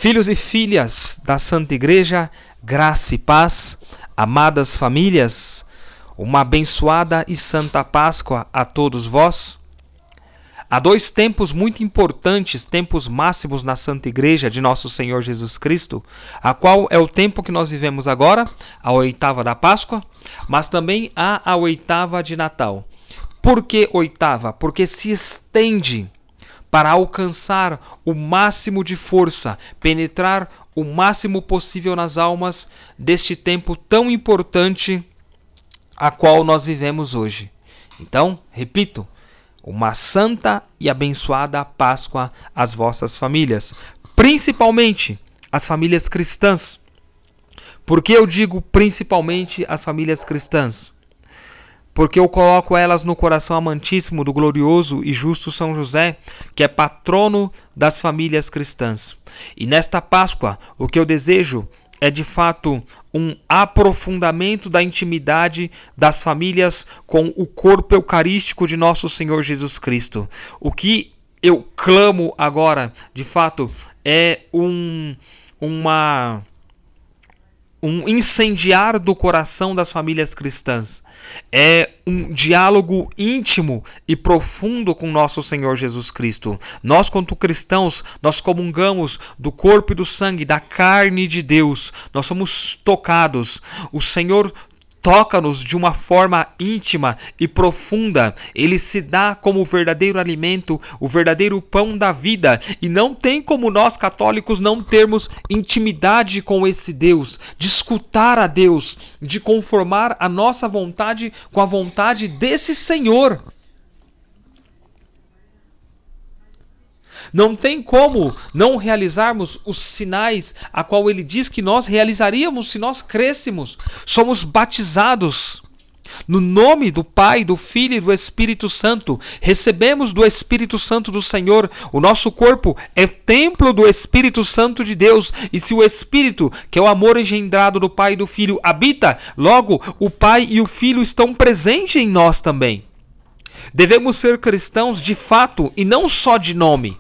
Filhos e filhas da Santa Igreja, graça e paz, amadas famílias, uma abençoada e santa Páscoa a todos vós. Há dois tempos muito importantes, tempos máximos na Santa Igreja de Nosso Senhor Jesus Cristo, a qual é o tempo que nós vivemos agora, a oitava da Páscoa, mas também há a oitava de Natal. Por que oitava? Porque se estende para alcançar o máximo de força, penetrar o máximo possível nas almas deste tempo tão importante a qual nós vivemos hoje. Então, repito, uma santa e abençoada Páscoa às vossas famílias, principalmente as famílias cristãs. Por que eu digo principalmente as famílias cristãs? Porque eu coloco elas no coração amantíssimo do glorioso e justo São José, que é patrono das famílias cristãs. E nesta Páscoa, o que eu desejo é de fato um aprofundamento da intimidade das famílias com o corpo eucarístico de nosso Senhor Jesus Cristo. O que eu clamo agora, de fato, é um incendiar do coração das famílias cristãs. É um diálogo íntimo e profundo com nosso Senhor Jesus Cristo. Nós, quanto cristãos, nós comungamos do corpo e do sangue, da carne de Deus. Nós somos tocados. O Senhor toca-nos de uma forma íntima e profunda. Ele se dá como o verdadeiro alimento, o verdadeiro pão da vida. E não tem como nós católicos não termos intimidade com esse Deus, de escutar a Deus, de conformar a nossa vontade com a vontade desse Senhor. Não tem como não realizarmos os sinais a qual ele diz que nós realizaríamos se nós crêssemos. Somos batizados no nome do Pai, do Filho e do Espírito Santo. Recebemos do Espírito Santo do Senhor. O nosso corpo é templo do Espírito Santo de Deus. E se o Espírito, que é o amor engendrado do Pai e do Filho, habita, logo o Pai e o Filho estão presentes em nós também. Devemos ser cristãos de fato e não só de nome.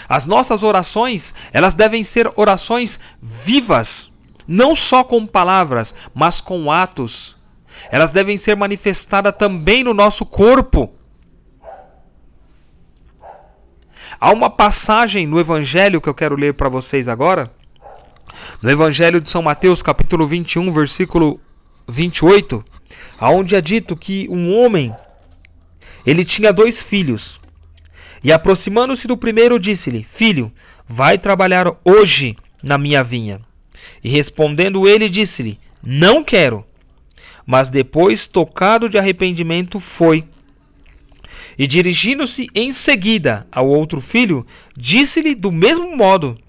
As nossas orações, elas devem ser orações vivas, não só com palavras, mas com atos. Elas devem ser manifestadas também no nosso corpo. Há uma passagem no Evangelho que eu quero ler para vocês agora. No Evangelho de São Mateus, capítulo 21, versículo 28, onde é dito que um homem, ele tinha 2 filhos. E aproximando-se do primeiro, disse-lhe: Filho, vai trabalhar hoje na minha vinha. E respondendo ele, disse-lhe: Não quero. Mas depois, tocado de arrependimento, foi. E dirigindo-se em seguida ao outro filho, disse-lhe do mesmo modo.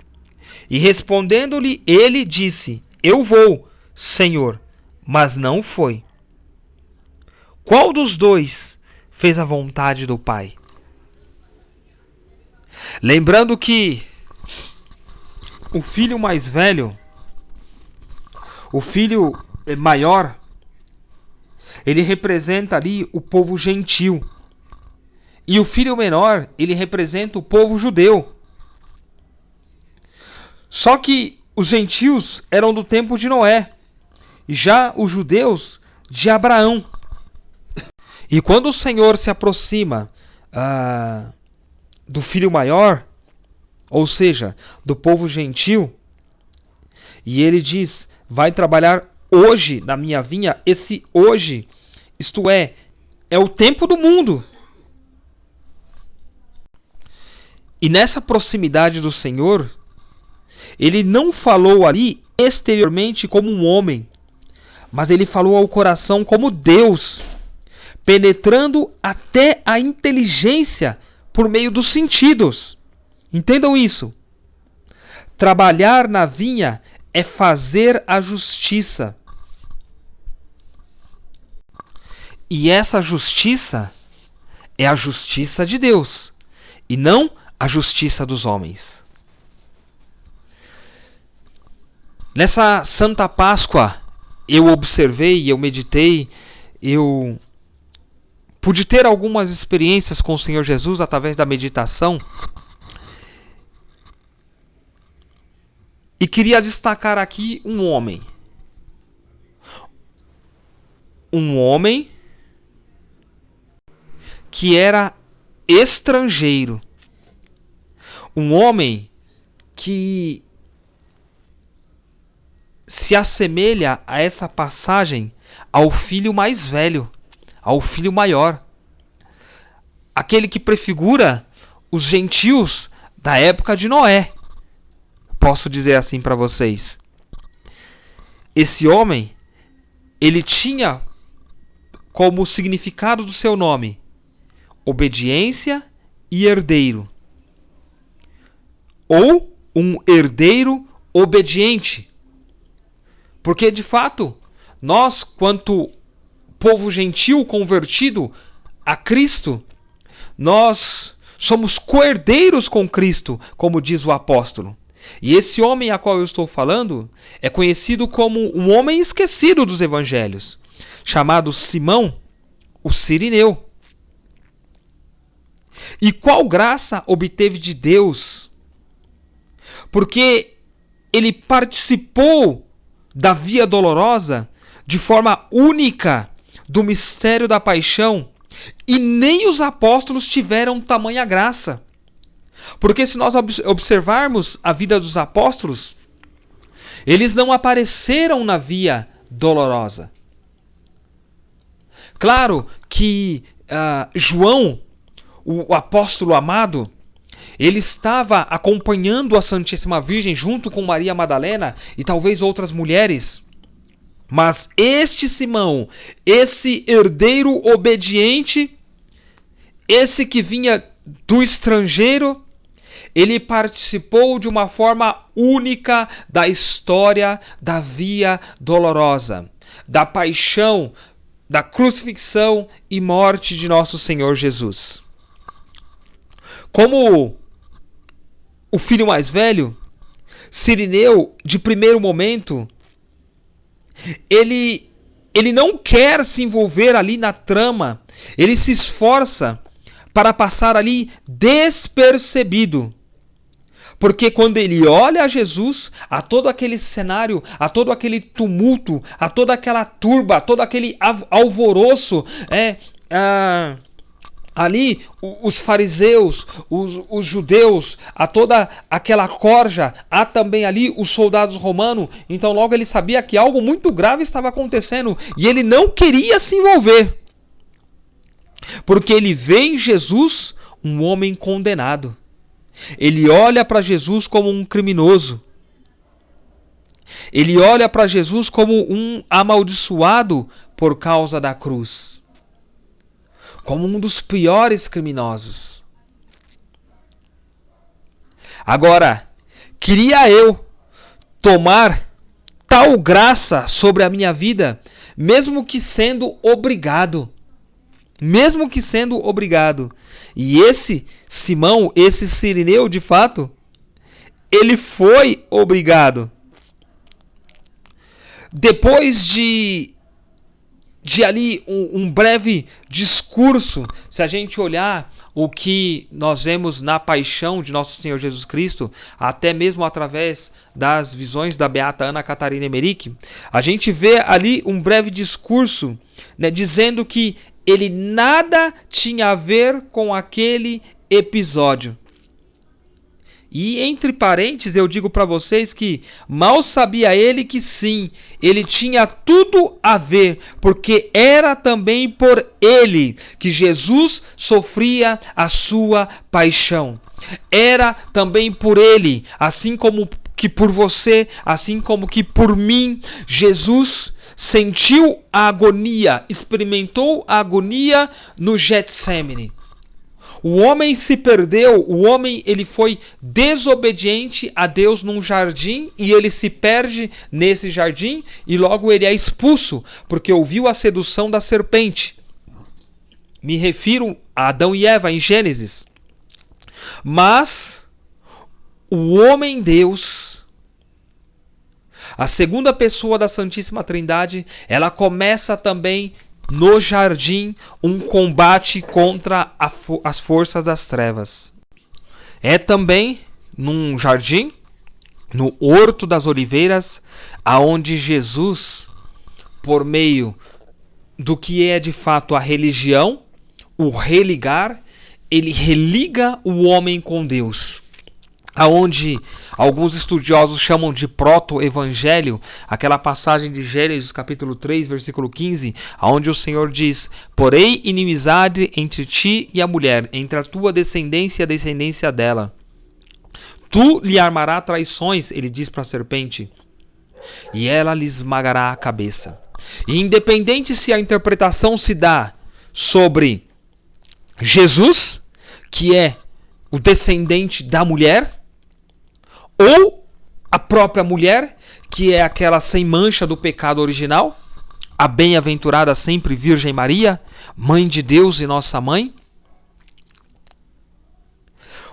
E respondendo-lhe, ele disse: Eu vou, Senhor. Mas não foi. Qual dos 2 fez a vontade do Pai? Lembrando que o filho mais velho, o filho maior, ele representa ali o povo gentil. E o filho menor, ele representa o povo judeu. Só que os gentios eram do tempo de Noé, e já os judeus de Abraão. E quando o Senhor se aproxima do filho maior, ou seja, do povo gentil, e ele diz: vai trabalhar hoje na minha vinha. Esse hoje, isto é o tempo do mundo. E nessa proximidade do Senhor, ele não falou ali exteriormente como um homem, mas ele falou ao coração como Deus, penetrando até a inteligência por meio dos sentidos. Entendam isso. Trabalhar na vinha é fazer a justiça. E essa justiça é a justiça de Deus, e não a justiça dos homens. Nessa Santa Páscoa, eu observei, eu meditei, eu pude ter algumas experiências com o Senhor Jesus através da meditação. E queria destacar aqui um homem. Um homem que era estrangeiro. Um homem que se assemelha a essa passagem ao filho mais velho, ao filho maior. Aquele que prefigura os gentios da época de Noé. Posso dizer assim para vocês. Esse homem, ele tinha como significado do seu nome obediência e herdeiro. Ou um herdeiro obediente. Porque, de fato, nós, quanto povo gentil convertido a Cristo, nós somos co-herdeiros com Cristo, como diz o apóstolo. E esse homem a qual eu estou falando é conhecido como um homem esquecido dos evangelhos, chamado Simão, o Cirineu. E qual graça obteve de Deus? Porque ele participou da via dolorosa de forma única do mistério da paixão, e nem os apóstolos tiveram tamanha graça. Porque se nós observarmos a vida dos apóstolos, eles não apareceram na via dolorosa. Claro que João, o apóstolo amado, ele estava acompanhando a Santíssima Virgem junto com Maria Madalena e talvez outras mulheres. Mas este Simão, esse herdeiro obediente, esse que vinha do estrangeiro, ele participou de uma forma única da história da via dolorosa, da paixão, da crucifixão e morte de nosso Senhor Jesus. Como o filho mais velho, Cirineu, de primeiro momento, ele não quer se envolver ali na trama, ele se esforça para passar ali despercebido. Porque quando ele olha a Jesus, a todo aquele cenário, a todo aquele tumulto, a toda aquela turba, a todo aquele alvoroço, ali os fariseus, os judeus, a toda aquela corja, há também ali os soldados romanos. Então logo ele sabia que algo muito grave estava acontecendo e ele não queria se envolver. Porque ele vê em Jesus um homem condenado. Ele olha para Jesus como um criminoso. Ele olha para Jesus como um amaldiçoado por causa da cruz. Como um dos piores criminosos. Agora, queria eu tomar tal graça sobre a minha vida, mesmo que sendo obrigado. Mesmo que sendo obrigado. E esse Simão, esse Cirineu, de fato, ele foi obrigado. Depois de ali um breve discurso, se a gente olhar o que nós vemos na paixão de nosso Senhor Jesus Cristo, até mesmo através das visões da beata Ana Catarina Emmerich, a gente vê ali um breve discurso, né, dizendo que ele nada tinha a ver com aquele episódio. E entre parênteses eu digo para vocês que mal sabia ele que sim, ele tinha tudo a ver, porque era também por ele que Jesus sofria a sua paixão. Era também por ele, assim como que por você, assim como que por mim, Jesus sentiu a agonia, experimentou a agonia no Getsemane. O homem se perdeu, o homem ele foi desobediente a Deus num jardim e ele se perde nesse jardim e logo ele é expulso porque ouviu a sedução da serpente. Me refiro a Adão e Eva em Gênesis. Mas o homem Deus, a segunda pessoa da Santíssima Trindade, ela começa também no jardim um combate contra as forças das trevas. É também num jardim, no Horto das Oliveiras, aonde Jesus, por meio do que é de fato a religião, o religar, ele religa o homem com Deus. Aonde alguns estudiosos chamam de proto-evangelho, aquela passagem de Gênesis capítulo 3, versículo 15, aonde o Senhor diz: porém inimizade entre ti e a mulher, entre a tua descendência e a descendência dela. Tu lhe armarás traições, ele diz para a serpente, e ela lhe esmagará a cabeça. E independente se a interpretação se dá sobre Jesus, que é o descendente da mulher, ou a própria mulher, que é aquela sem mancha do pecado original, a bem-aventurada sempre Virgem Maria, Mãe de Deus e nossa mãe,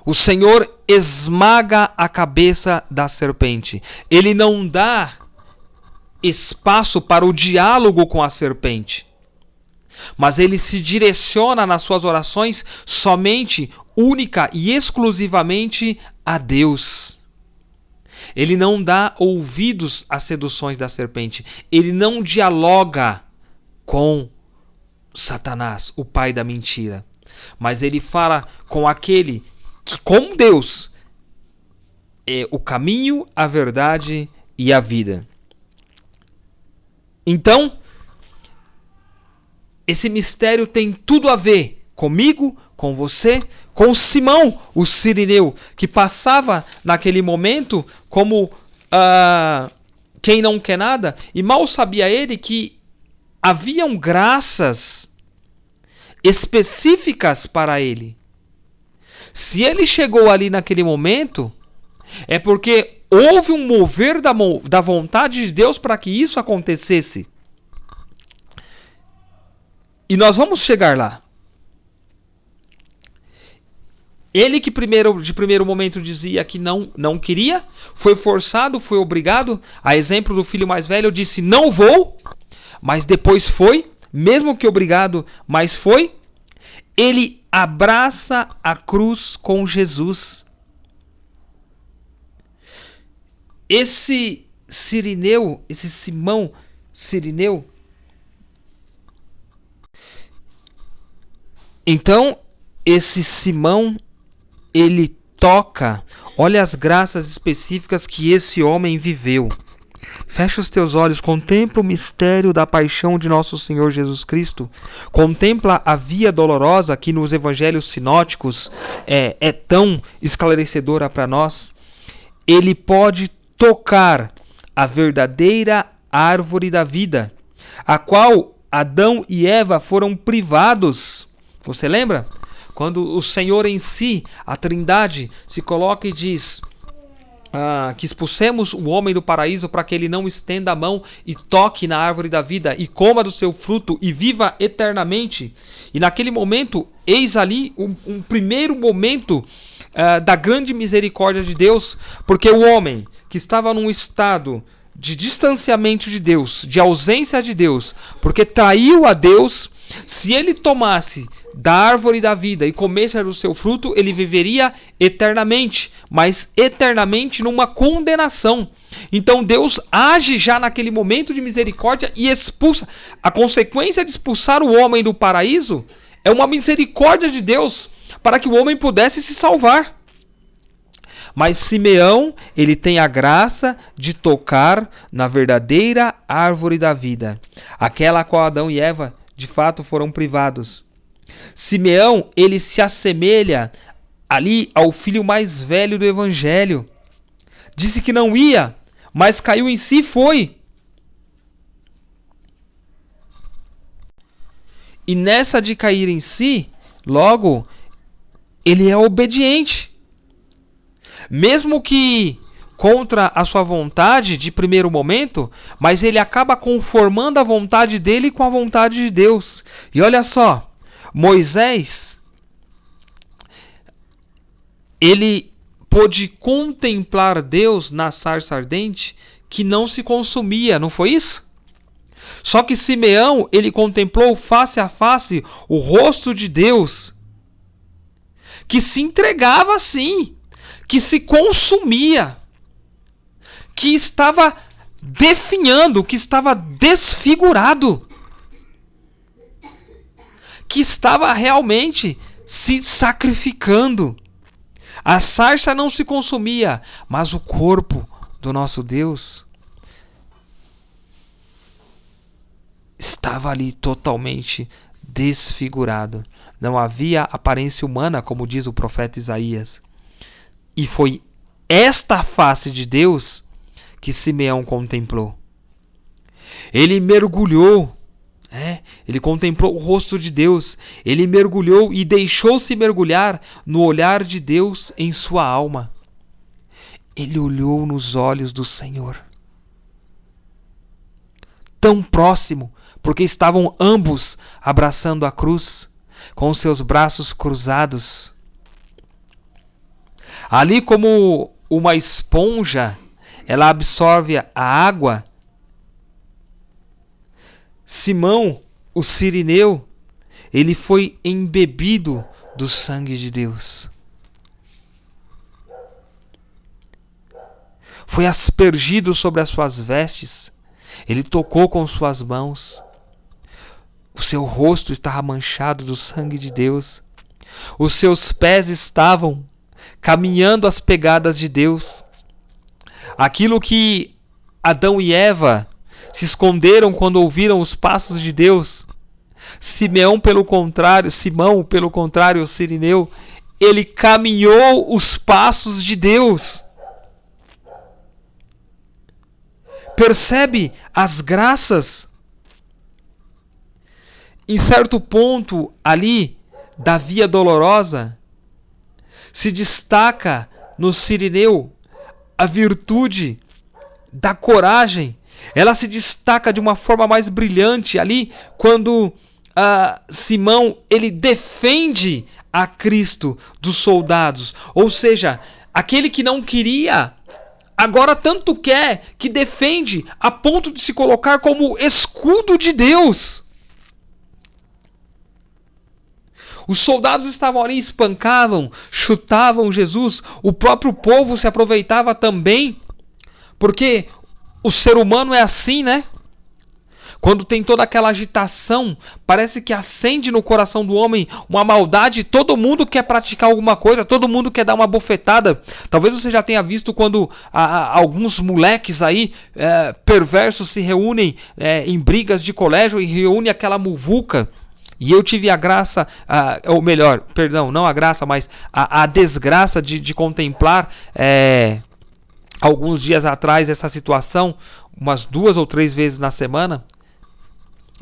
o Senhor esmaga a cabeça da serpente. Ele não dá espaço para o diálogo com a serpente, mas ele se direciona nas suas orações somente, única e exclusivamente a Deus. Ele não dá ouvidos às seduções da serpente. Ele não dialoga com Satanás, o pai da mentira. Mas ele fala com aquele que, como Deus, é o caminho, a verdade e a vida. Então, esse mistério tem tudo a ver comigo, com você, com Simão, o sirineu, que passava naquele momento como quem não quer nada, e mal sabia ele que haviam graças específicas para ele. Se ele chegou ali naquele momento, é porque houve um mover da vontade de Deus para que isso acontecesse. E nós vamos chegar lá. Ele que de primeiro momento dizia que não queria, foi forçado, foi obrigado, a exemplo do filho mais velho, disse não vou, mas depois foi, mesmo que obrigado, mas foi. Ele abraça a cruz com Jesus. Esse sirineu, esse Simão sirineu, então esse Simão, ele toca, olha as graças específicas que esse homem viveu. Fecha os teus olhos, contempla o mistério da paixão de nosso Senhor Jesus Cristo. Contempla a via dolorosa que nos evangelhos sinóticos é tão esclarecedora para nós. Ele pode tocar a verdadeira árvore da vida, a qual Adão e Eva foram privados. Você lembra? Quando o Senhor em si, a Trindade, se coloca e diz que expulsemos o homem do paraíso para que ele não estenda a mão e toque na árvore da vida e coma do seu fruto e viva eternamente. E naquele momento, eis ali um primeiro momento da grande misericórdia de Deus, porque o homem que estava num estado de distanciamento de Deus, de ausência de Deus, porque traiu a Deus, se ele tomasse da árvore da vida e comesse do seu fruto, ele viveria eternamente, mas eternamente numa condenação. Então Deus age já naquele momento de misericórdia e expulsa. A consequência de expulsar o homem do paraíso é uma misericórdia de Deus para que o homem pudesse se salvar. Mas Simeão, ele tem a graça de tocar na verdadeira árvore da vida, aquela a qual Adão e Eva de fato foram privados. Simeão, ele se assemelha ali ao filho mais velho do evangelho. Disse que não ia, mas caiu em si e foi. E nessa de cair em si, logo, ele é obediente. Mesmo que contra a sua vontade de primeiro momento, mas ele acaba conformando a vontade dele com a vontade de Deus. E olha só, Moisés, ele pôde contemplar Deus na sarça ardente que não se consumia, não foi isso? Só que Simeão, ele contemplou face a face o rosto de Deus, que se entregava assim, que se consumia. que estava definhando, que estava desfigurado, que estava realmente se sacrificando. A sarça não se consumia, mas o corpo do nosso Deus estava ali totalmente desfigurado. Não havia aparência humana, como diz o profeta Isaías. E foi esta face de Deus que Simeão contemplou. Ele mergulhou, ele contemplou o rosto de Deus. Ele mergulhou e deixou-se mergulhar no olhar de Deus em sua alma. Ele olhou nos olhos do Senhor. Tão próximo, porque estavam ambos abraçando a cruz, com seus braços cruzados. Ali, como uma esponja, ela absorve a água. Simão, o cirineu, ele foi embebido do sangue de Deus. Foi aspergido sobre as suas vestes. Ele tocou com suas mãos. O seu rosto estava manchado do sangue de Deus. Os seus pés estavam caminhando às pegadas de Deus. Aquilo que Adão e Eva se esconderam quando ouviram os passos de Deus, Simão, pelo contrário, o cirineu, ele caminhou os passos de Deus. Percebe as graças? Em certo ponto ali da via dolorosa, se destaca no cirineu a virtude da coragem. Ela se destaca de uma forma mais brilhante ali quando Simão ele defende a Cristo dos soldados. Ou seja, aquele que não queria, agora tanto quer, que defende a ponto de se colocar como escudo de Deus. Os soldados estavam ali, espancavam, chutavam Jesus. O próprio povo se aproveitava também, porque o ser humano é assim, né? Quando tem toda aquela agitação, parece que acende no coração do homem uma maldade. Todo mundo quer praticar alguma coisa, todo mundo quer dar uma bofetada. Talvez você já tenha visto quando alguns moleques aí perversos se reúnem em brigas de colégio e reúnem aquela muvuca. E eu tive a graça, ou melhor, perdão, não a graça, mas a desgraça de contemplar alguns dias atrás essa situação, umas 2 ou 3 vezes na semana.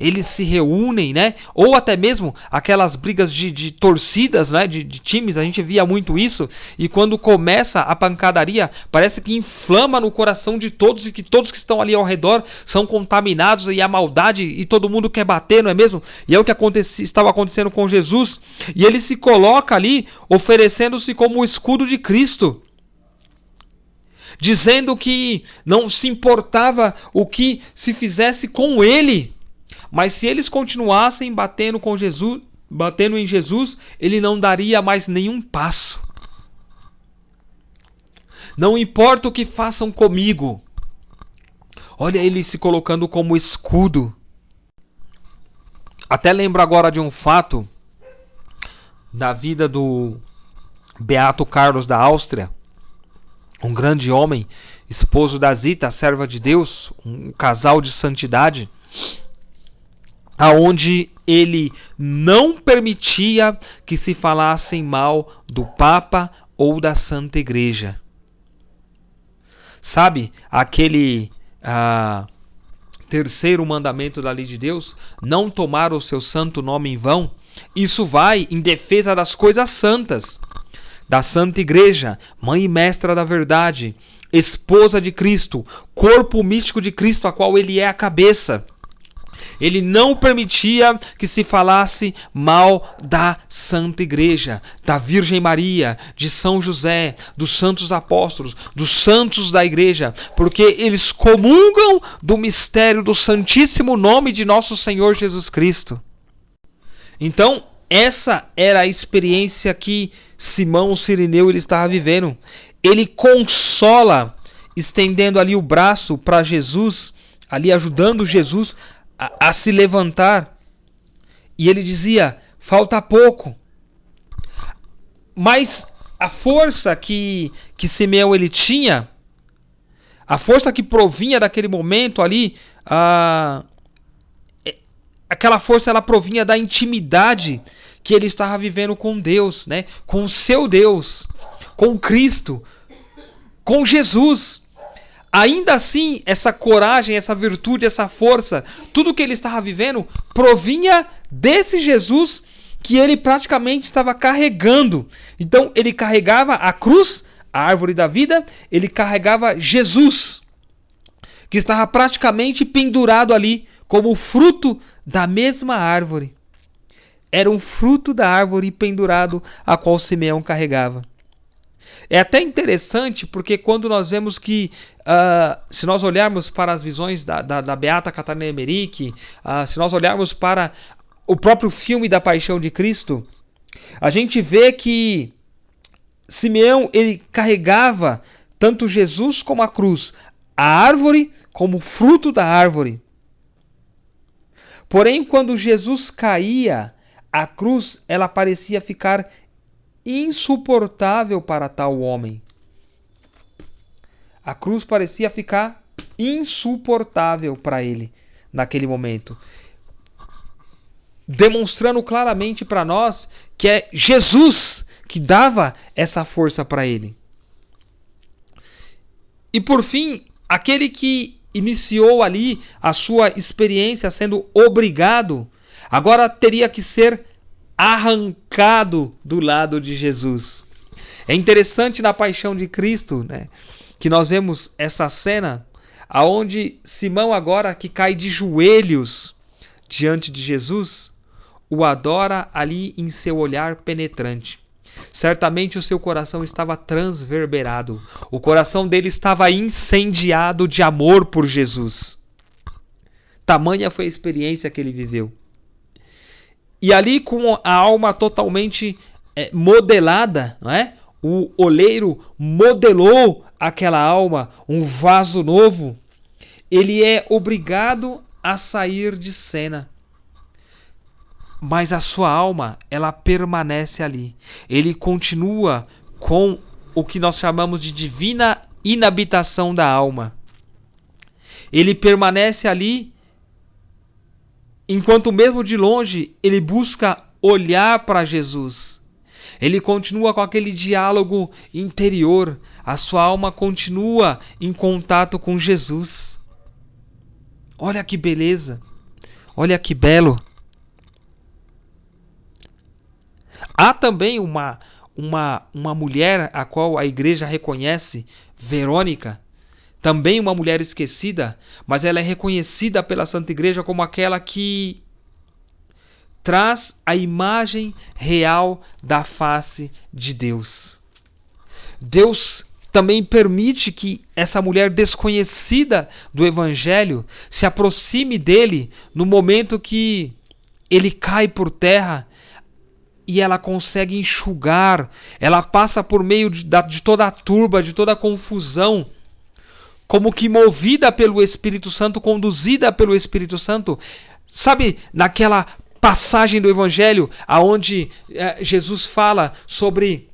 Eles se reúnem, né? Ou até mesmo aquelas brigas de torcidas, né? De times, a gente via muito isso. E quando começa a pancadaria, parece que inflama no coração de todos e que todos que estão ali ao redor são contaminados e a maldade e todo mundo quer bater, não é mesmo? E é o que estava acontecendo com Jesus. E ele se coloca ali oferecendo-se como o escudo de Cristo, dizendo que não se importava o que se fizesse com ele. Mas se eles continuassem batendo em Jesus, ele não daria mais nenhum passo. Não importa o que façam comigo. Olha ele se colocando como escudo. Até lembro agora de um fato da vida do Beato Carlos da Áustria, um grande homem, esposo da Zita, serva de Deus, um casal de santidade, aonde ele não permitia que se falassem mal do Papa ou da Santa Igreja. Sabe, aquele terceiro mandamento da lei de Deus, não tomar o seu santo nome em vão, isso vai em defesa das coisas santas, da Santa Igreja, mãe e mestra da verdade, esposa de Cristo, corpo místico de Cristo, a qual ele é a cabeça. Ele não permitia que se falasse mal da Santa Igreja, da Virgem Maria, de São José, dos santos apóstolos, dos santos da Igreja, porque eles comungam do mistério do Santíssimo Nome de nosso Senhor Jesus Cristo. Então, essa era a experiência que Simão o Cirineu ele estava vivendo. Ele consola estendendo ali o braço para Jesus, ali ajudando Jesus a se levantar. E ele dizia: falta pouco. Mas a força que Simeão ele tinha, a força que provinha daquele momento ali, aquela força ela provinha da intimidade que ele estava vivendo com Deus, né? Com o seu Deus, com Cristo, com Jesus. Ainda assim, essa coragem, essa virtude, essa força, tudo que ele estava vivendo provinha desse Jesus que ele praticamente estava carregando. Então ele carregava a cruz, a árvore da vida, ele carregava Jesus, que estava praticamente pendurado ali como fruto da mesma árvore. Era um fruto da árvore pendurado a qual Simeão carregava. É até interessante porque quando nós vemos que, se nós olharmos para as visões da Beata Catarina Emmerich, se nós olharmos para o próprio filme da Paixão de Cristo, a gente vê que Simeão ele carregava tanto Jesus como a cruz, a árvore como o fruto da árvore. Porém, quando Jesus caía, a cruz ela parecia ficar insuportável para tal homem. A cruz parecia ficar insuportável para ele naquele momento, demonstrando claramente para nós que é Jesus que dava essa força para ele. E por fim, aquele que iniciou ali a sua experiência sendo obrigado, agora teria que ser arrancado do lado de Jesus. É interessante na Paixão de Cristo, né, que nós vemos essa cena aonde Simão, agora que cai de joelhos diante de Jesus, o adora ali em seu olhar penetrante. Certamente o seu coração estava transverberado. O coração dele estava incendiado de amor por Jesus. Tamanha foi a experiência que ele viveu. E ali, com a alma totalmente modelada, não é? O oleiro modelou aquela alma, um vaso novo. Ele é obrigado a sair de cena. Mas a sua alma, ela permanece ali. Ele continua com o que nós chamamos de divina inabitação da alma. Ele permanece ali, enquanto mesmo de longe ele busca olhar para Jesus. Ele continua com aquele diálogo interior. A sua alma continua em contato com Jesus. Olha que beleza. Olha que belo. Há também uma mulher a qual a igreja reconhece, Verônica, também uma mulher esquecida, mas ela é reconhecida pela Santa Igreja como aquela que traz a imagem real da face de Deus. Deus também permite que essa mulher desconhecida do Evangelho se aproxime dele no momento que ele cai por terra. E ela consegue enxugar, ela passa por meio de toda a turba, de toda a confusão, como que movida pelo Espírito Santo, conduzida pelo Espírito Santo. Sabe, naquela passagem do Evangelho, onde Jesus fala sobre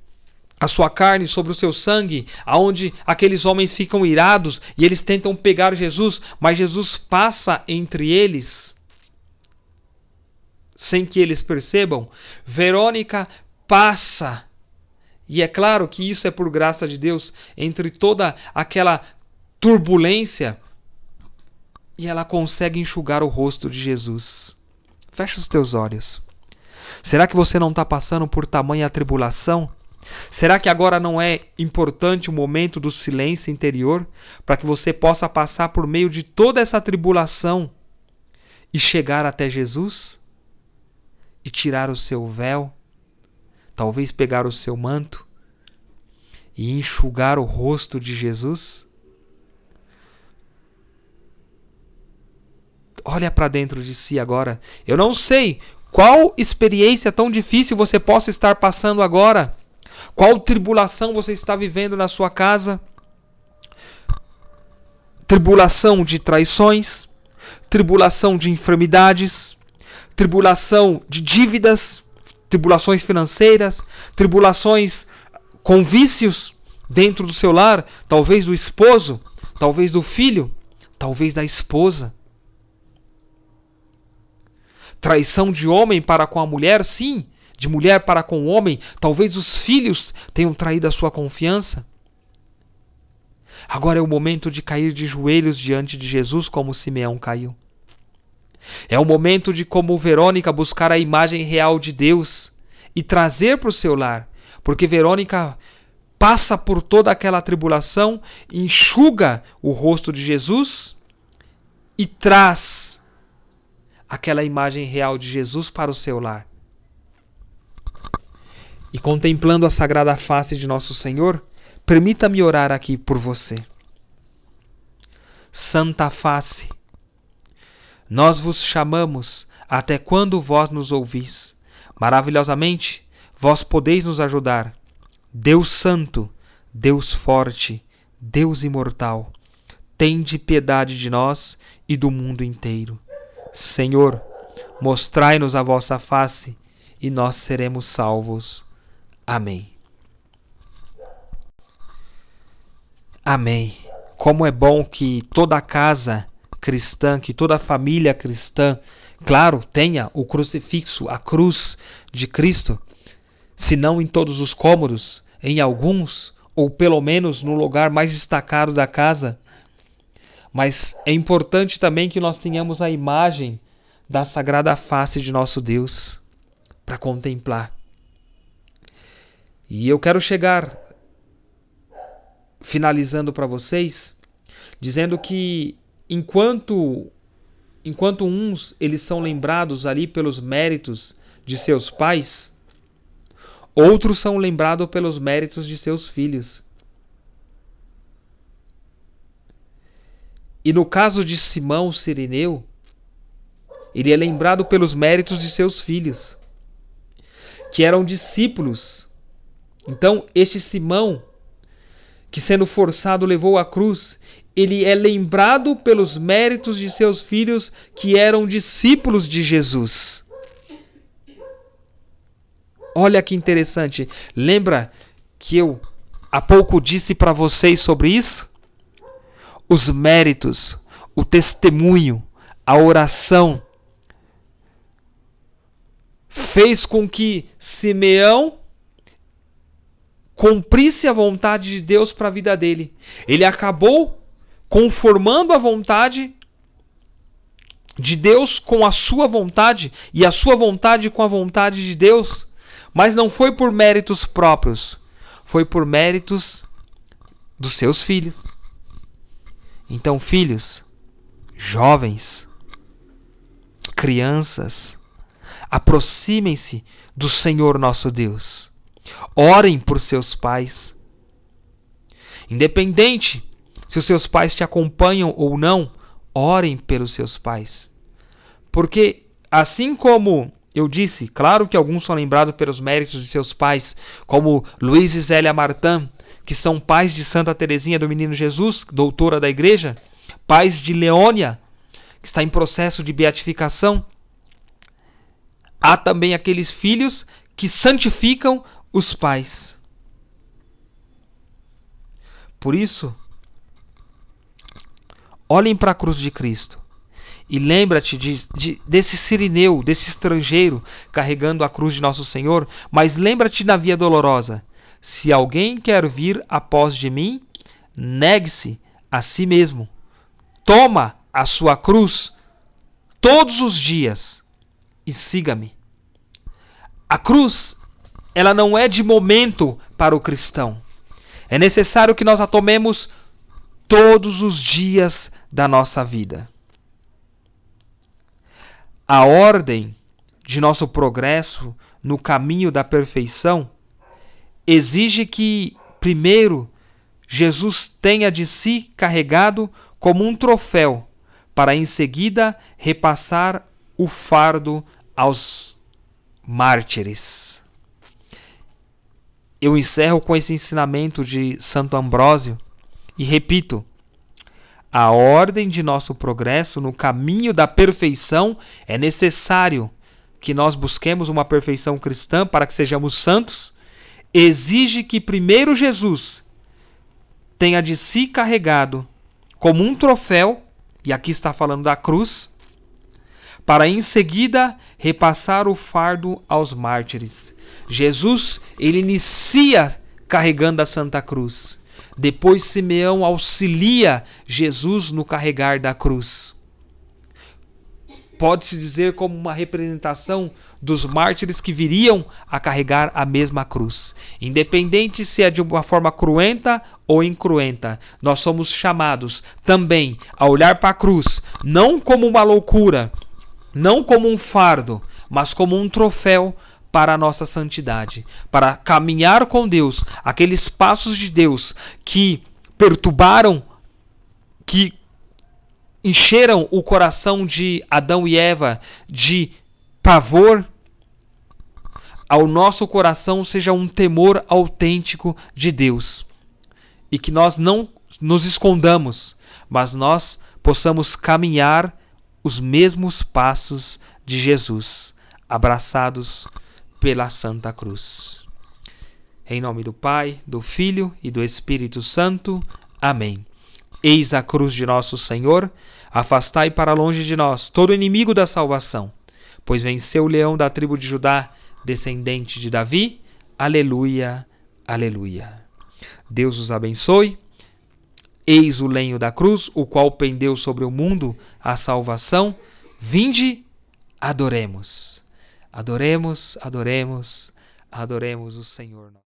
a sua carne, sobre o seu sangue, aonde aqueles homens ficam irados e eles tentam pegar Jesus, mas Jesus passa entre eles, sem que eles percebam. Verônica passa, e é claro que isso é por graça de Deus, entre toda aquela turbulência, e ela consegue enxugar o rosto de Jesus. Fecha os teus olhos. Será que você não está passando por tamanha tribulação? Será que agora não é importante o momento do silêncio interior, para que você possa passar por meio de toda essa tribulação e chegar até Jesus? E tirar o seu véu, talvez pegar o seu manto e enxugar o rosto de Jesus? Olha para dentro de si agora. Eu não sei qual experiência tão difícil você possa estar passando agora. Qual tribulação você está vivendo na sua casa. tribulação de traições, tribulação de enfermidades, tribulação de dívidas, tribulações financeiras, tribulações com vícios dentro do seu lar, talvez do esposo, talvez do filho, talvez da esposa. Traição de homem para com a mulher, sim, de mulher para com o homem, talvez os filhos tenham traído a sua confiança. Agora é o momento de cair de joelhos diante de Jesus, como Simeão caiu. É o momento de, como Verônica, buscar a imagem real de Deus e trazer para o seu lar. Porque Verônica passa por toda aquela tribulação, enxuga o rosto de Jesus e traz aquela imagem real de Jesus para o seu lar. E contemplando a sagrada face de nosso Senhor, permita-me orar aqui por você. Santa Face, nós vos chamamos, até quando vós nos ouvis? Maravilhosamente, vós podeis nos ajudar. Deus Santo, Deus Forte, Deus Imortal, tende piedade de nós e do mundo inteiro. Senhor, mostrai-nos a vossa face e nós seremos salvos. Amém. Amém. Como é bom que toda a casa cristã, que toda a família cristã, claro, tenha o crucifixo, a cruz de Cristo, se não em todos os cômodos, em alguns, ou pelo menos no lugar mais destacado da casa. Mas é importante também que nós tenhamos a imagem da sagrada face de nosso Deus para contemplar. E eu quero chegar finalizando para vocês, dizendo que enquanto uns eles são lembrados ali pelos méritos de seus pais, outros são lembrados pelos méritos de seus filhos. E no caso de Simão Cirineu, ele é lembrado pelos méritos de seus filhos, que eram discípulos. Então, este Simão, que sendo forçado levou a cruz, ele é lembrado pelos méritos de seus filhos, que eram discípulos de Jesus. Olha que interessante. Lembra que eu há pouco disse para vocês sobre isso? Os méritos, o testemunho, a oração fez com que Simeão cumprisse a vontade de Deus para a vida dele. Ele acabou conformando a vontade de Deus com a sua vontade e a sua vontade com a vontade de Deus. Mas não foi por méritos próprios, foi por méritos dos seus filhos. Então, filhos, jovens, crianças, aproximem-se do Senhor nosso Deus. Orem por seus pais. Independente se os seus pais te acompanham ou não, orem pelos seus pais. Porque, assim como eu disse, claro que alguns são lembrados pelos méritos de seus pais, como Luiz e Zélia Martã, que são pais de Santa Teresinha do Menino Jesus, doutora da Igreja, pais de Leônia, que está em processo de beatificação. Há também aqueles filhos que santificam os pais. Por isso, olhem para a cruz de Cristo e lembra-te desse Cirineu, desse estrangeiro carregando a cruz de nosso Senhor, mas lembra-te da via dolorosa. Se alguém quer vir após de mim, negue-se a si mesmo. Toma a sua cruz todos os dias e siga-me. A cruz, ela não é de momento para o cristão. É necessário que nós a tomemos todos os dias da nossa vida. A ordem de nosso progresso no caminho da perfeição exige que, primeiro, Jesus tenha de si carregado como um troféu, para em seguida repassar o fardo aos mártires. Eu encerro com esse ensinamento de Santo Ambrósio e repito: a ordem de nosso progresso no caminho da perfeição, é necessário que nós busquemos uma perfeição cristã para que sejamos santos, exige que primeiro Jesus tenha de si carregado como um troféu, e aqui está falando da cruz, para em seguida repassar o fardo aos mártires. Jesus, ele inicia carregando a Santa Cruz. Depois Simeão auxilia Jesus no carregar da cruz. Pode-se dizer como uma representação dos mártires que viriam a carregar a mesma cruz. Independente se é de uma forma cruenta ou incruenta, nós somos chamados também a olhar para a cruz, não como uma loucura, não como um fardo, mas como um troféu para a nossa santidade, para caminhar com Deus, aqueles passos de Deus que perturbaram, que encheram o coração de Adão e Eva de pavor, ao nosso coração seja um temor autêntico de Deus. E que nós não nos escondamos, mas nós possamos caminhar os mesmos passos de Jesus, abraçados pela Santa Cruz. Em nome do Pai, do Filho e do Espírito Santo. Amém. Eis a cruz de nosso Senhor, afastai para longe de nós todo inimigo da salvação, pois venceu o leão da tribo de Judá, descendente de Davi. Aleluia, aleluia. Deus os abençoe. Eis o lenho da cruz, o qual pendeu sobre o mundo a salvação. Vinde, adoremos. Adoremos, adoremos, adoremos o Senhor.